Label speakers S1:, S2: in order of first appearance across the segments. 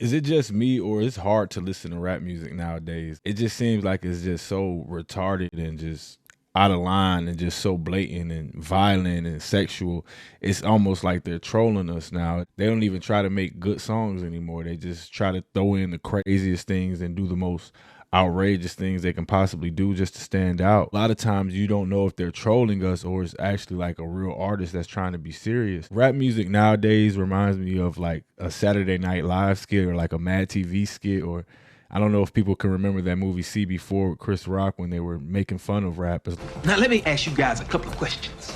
S1: Is it just me or it's hard to listen to rap music nowadays? It just seems like it's just so retarded and just out of line and just so blatant and violent and sexual. It's almost like they're trolling us now. They don't even try to make good songs anymore. They just try to throw in the craziest things and do the most outrageous things they can possibly do just to stand out. A lot of times you don't know if they're trolling us or it's actually like a real artist that's trying to be serious. Rap music nowadays reminds me of like a Saturday Night Live skit or like a Mad TV skit, or I don't know if people can remember that movie CB4 with Chris Rock when they were making fun of rappers.
S2: Now let me ask you guys a couple of questions.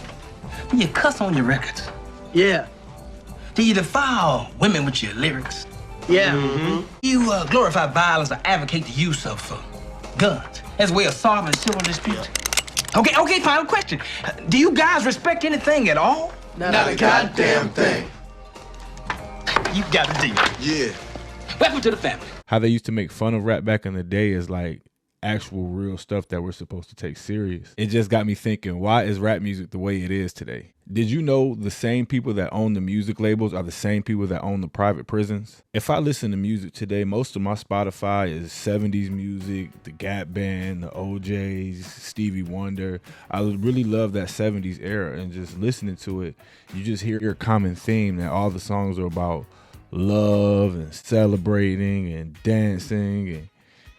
S2: When you cuss on your records,
S3: Yeah.
S2: do you defile women with your lyrics?
S3: Yeah.
S2: You glorify violence or advocate the use of guns as a way of solving civil disputes? Okay, final question. Do you guys respect anything at all?
S3: Not a goddamn thing.
S2: You got a deal.
S3: Yeah.
S2: Welcome to the family.
S1: How they used to make fun of rap back in the day is like actual real stuff that we're supposed to take serious. It just got me thinking, why is rap music the way it is today? Did you know the same people that own the music labels are the same people that own the private prisons? If I listen to music today, most of my Spotify is 70s music, the Gap Band, the OJs, Stevie Wonder. I really love that 70s era, and just listening to it, you just hear a common theme that all the songs are about love and celebrating and dancing and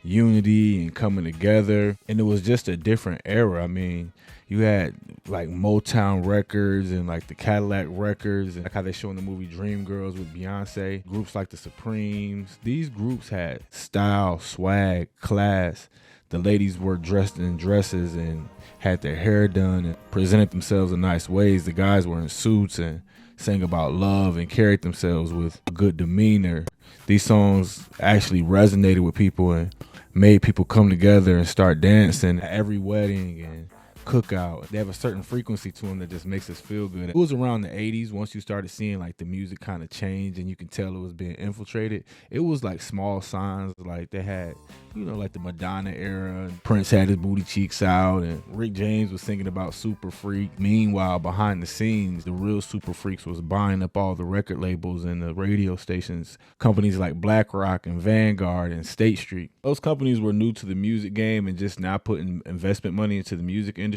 S1: unity and coming together. And it was just a different era. I mean, you had like Motown records and like the Cadillac records, and like how they show in the movie Dreamgirls with Beyonce. Groups like the Supremes. These groups had style, swag, class. The ladies were dressed in dresses and had their hair done and presented themselves in nice ways. The guys were in suits and sang about love and carried themselves with a good demeanor. These songs actually resonated with people and made people come together and start dancing at every wedding and cookout. They have a certain frequency to them that just makes us feel good. It was around the 80s once you started seeing like the music kind of change and you can tell it was being infiltrated. It was like small signs, like they had, you know, like the Madonna era, and Prince had his booty cheeks out, and Rick James was singing about Super Freak. Meanwhile, behind the scenes, the real Super Freaks was buying up all the record labels and the radio stations, companies like BlackRock and Vanguard and State Street. Those companies were new to the music game and just now putting investment money into the music industry.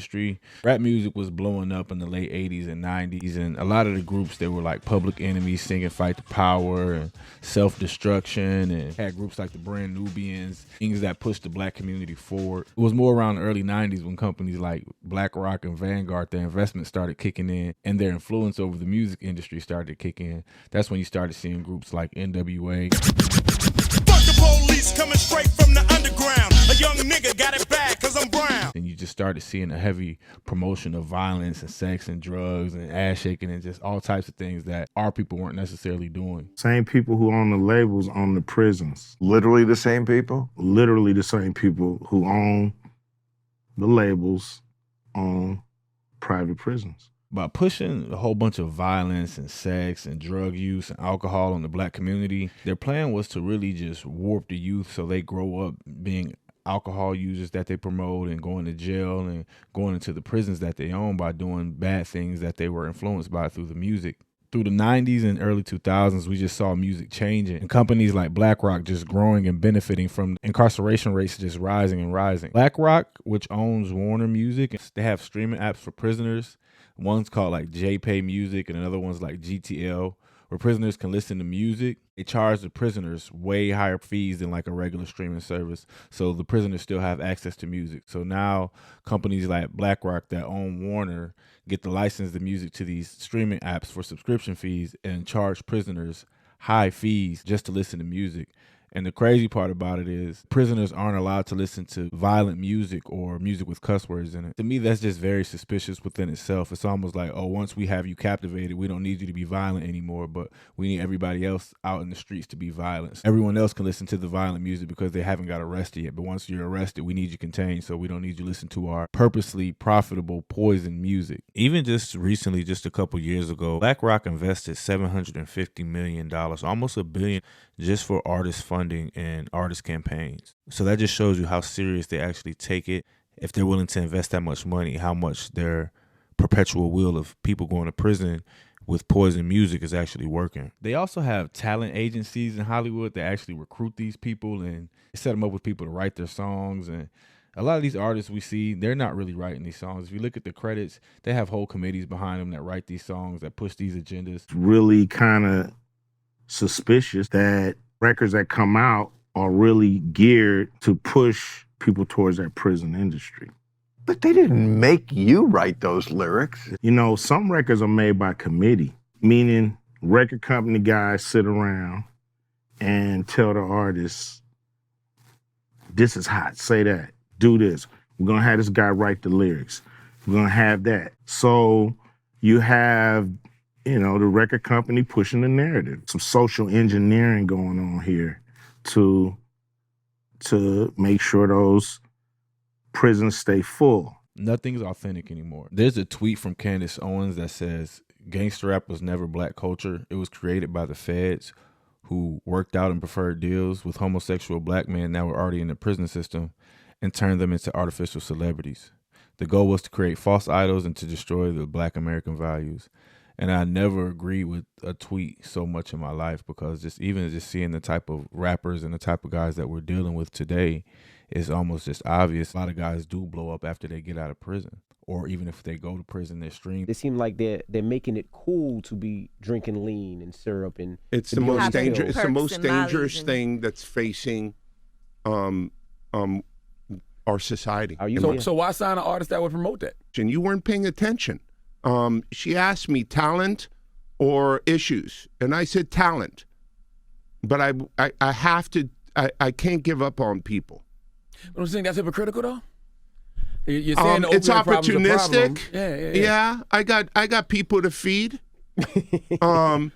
S1: Rap music was blowing up in the late 80s and 90s, and a lot of the groups, they were like Public Enemy singing Fight the Power and Self-Destruction, and had groups like the Brand Nubians, things that pushed the black community forward. It was more around the early 90s when companies like BlackRock and Vanguard, their investment started kicking in and their influence over the music industry started to kick in. That's when you started seeing groups like NWA.
S4: Fuck the police coming straight from the underground. A young nigga got it bad cause I'm brown.
S1: And you just started seeing a heavy promotion of violence and sex and drugs and ass shaking and just all types of things that our people weren't necessarily doing.
S5: Same people who own the labels own the prisons.
S6: Literally the same people?
S5: Literally the same people who own the labels own private prisons.
S1: By pushing a whole bunch of violence and sex and drug use and alcohol in the black community, their plan was to really just warp the youth so they grow up being alcohol users that they promote and going to jail and going into the prisons that they own by doing bad things that they were influenced by through the music. Through the 90s and early 2000s, we just saw music changing and companies like BlackRock just growing and benefiting from incarceration rates just rising and rising. BlackRock, which owns Warner Music, they have streaming apps for prisoners. One's called like JPay Music and another one's like GTL, where prisoners can listen to music. They charge the prisoners way higher fees than like a regular streaming service, so the prisoners still have access to music. So now companies like BlackRock that own Warner get to license the music to these streaming apps for subscription fees and charge prisoners high fees just to listen to music. And the crazy part about it is prisoners aren't allowed to listen to violent music or music with cuss words in it. To me, that's just very suspicious within itself. It's almost like, oh, once we have you captivated, we don't need you to be violent anymore, but we need everybody else out in the streets to be violent. Everyone else can listen to the violent music because they haven't got arrested yet. But once you're arrested, we need you contained, so we don't need you to listen to our purposely profitable poison music. Even just recently, just a couple years ago, BlackRock invested $750 million, almost $1 billion, just for artist funding and artist campaigns. So that just shows you how serious they actually take it. If they're willing to invest that much money, how much their perpetual will of people going to prison with Poison Music is actually working. They also have talent agencies in Hollywood that actually recruit these people and set them up with people to write their songs. And a lot of these artists we see, they're not really writing these songs. If you look at the credits, they have whole committees behind them that write these songs, that push these agendas.
S5: It's really kind of suspicious that records that come out are really geared to push people towards that prison industry.
S3: But they didn't make you write those lyrics.
S5: You know, some records are made by committee, meaning record company guys sit around and tell the artists, this is hot, say that, do this. We're going to have this guy write the lyrics. We're going to have that. So you have, you know, the record company pushing the narrative. Some social engineering going on here to make sure those prisons stay full.
S1: Nothing's authentic anymore. There's a tweet from Candace Owens that says, gangster rap was never black culture. It was created by the feds who worked out and preferred deals with homosexual black men that were already in the prison system and turned them into artificial celebrities. The goal was to create false idols and to destroy the black American values. And I never agreed with a tweet so much in my life, because just seeing the type of rappers and the type of guys that we're dealing with today, it's almost just obvious. A lot of guys do blow up after they get out of prison, or even if they go to prison, they're streamed.
S6: It seems like they're making it cool to be drinking lean and syrup, and
S7: it's the most dangerous. It's the most
S8: and
S7: dangerous
S8: and...
S7: thing that's facing our society.
S9: So why sign an artist that would promote that?
S7: And you weren't paying attention. She asked me talent or issues, and I said talent. But I have to. I can't give up on people.
S9: But I'm saying that's hypocritical, though. You're saying the
S7: it's
S9: opioid
S7: opportunistic.
S9: Yeah.
S7: I got people to feed. I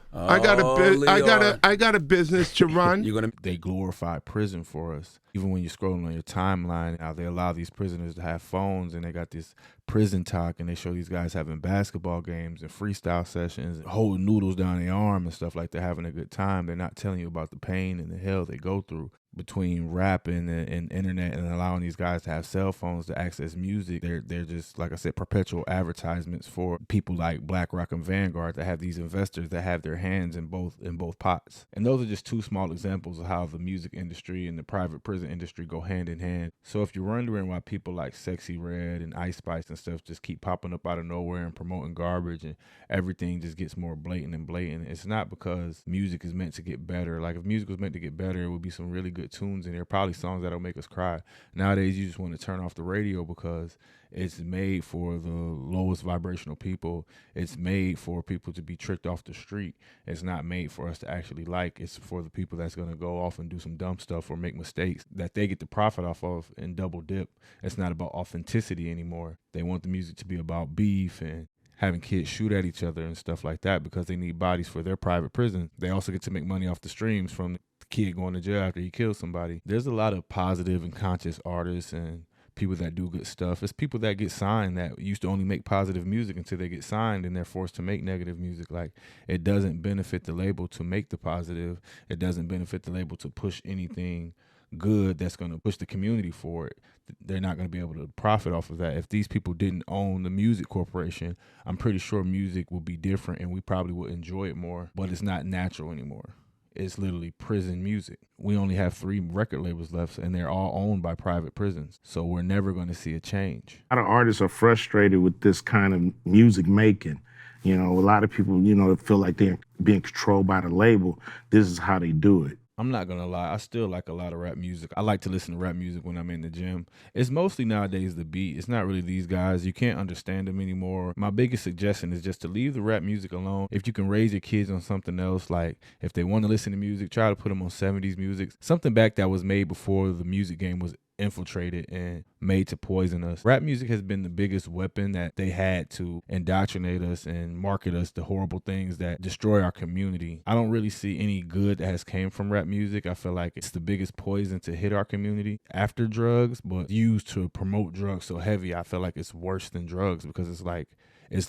S7: got a business to run.
S1: They glorify prison for us. Even when you're scrolling on your timeline, how they allow these prisoners to have phones, and they got this prison talk, and they show these guys having basketball games and freestyle sessions, and holding noodles down their arm and stuff like they're having a good time. They're not telling you about the pain and the hell they go through between rap and internet, and allowing these guys to have cell phones to access music. They're just, like I said, perpetual advertisements for people like BlackRock and Vanguard that have these investors that have their hands in both pots. And those are just two small examples of how the music industry and the private prison industry go hand in hand. So if you're wondering why people like Sexy Red and Ice Spice and stuff just keep popping up out of nowhere and promoting garbage, and everything just gets more blatant and blatant, it's not because music is meant to get better. Like, if music was meant to get better, it would be some really good tunes in there, probably songs that'll make us cry. Nowadays, you just want to turn off the radio because it's made for the lowest vibrational people. It's made for people to be tricked off the street. It's not made for us to actually like. It's for the people that's going to go off and do some dumb stuff or make mistakes that they get the profit off of and double dip. It's not about authenticity anymore. They want the music to be about beef and having kids shoot at each other and stuff like that because they need bodies for their private prison. They also get to make money off the streams from the kid going to jail after he kills somebody. There's a lot of positive and conscious artists and people that do good stuff. It's people that get signed that used to only make positive music until they get signed and they're forced to make negative music. Like, it doesn't benefit the label to make the positive. It doesn't benefit the label to push anything good that's going to push the community forward. They're not going to be able to profit off of that. If these people didn't own the music corporation, I'm pretty sure music would be different and we probably would enjoy it more, but it's not natural anymore. It's literally prison music. We only have 3 record labels left, and they're all owned by private prisons. So we're never going to see a change.
S5: A lot of artists are frustrated with this kind of music making. You know, a lot of people, feel like they're being controlled by the label. This is how they do it.
S1: I'm not going to lie. I still like a lot of rap music. I like to listen to rap music when I'm in the gym. It's mostly nowadays the beat. It's not really these guys. You can't understand them anymore. My biggest suggestion is just to leave the rap music alone. If you can raise your kids on something else, like if they want to listen to music, try to put them on 70s music. Something back that was made before the music game was infiltrated and made to poison us. Rap music has been the biggest weapon that they had to indoctrinate us and market us to horrible things that destroy our community. I don't really see any good that has came from rap music. I feel like it's the biggest poison to hit our community after drugs, but used to promote drugs so heavy, I feel like it's worse than drugs because it's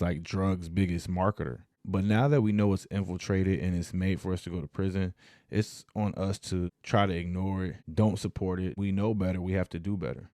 S1: like drugs' biggest marketer. But now that we know it's infiltrated and it's made for us to go to prison, it's on us to try to ignore it, don't support it. We know better. We have to do better.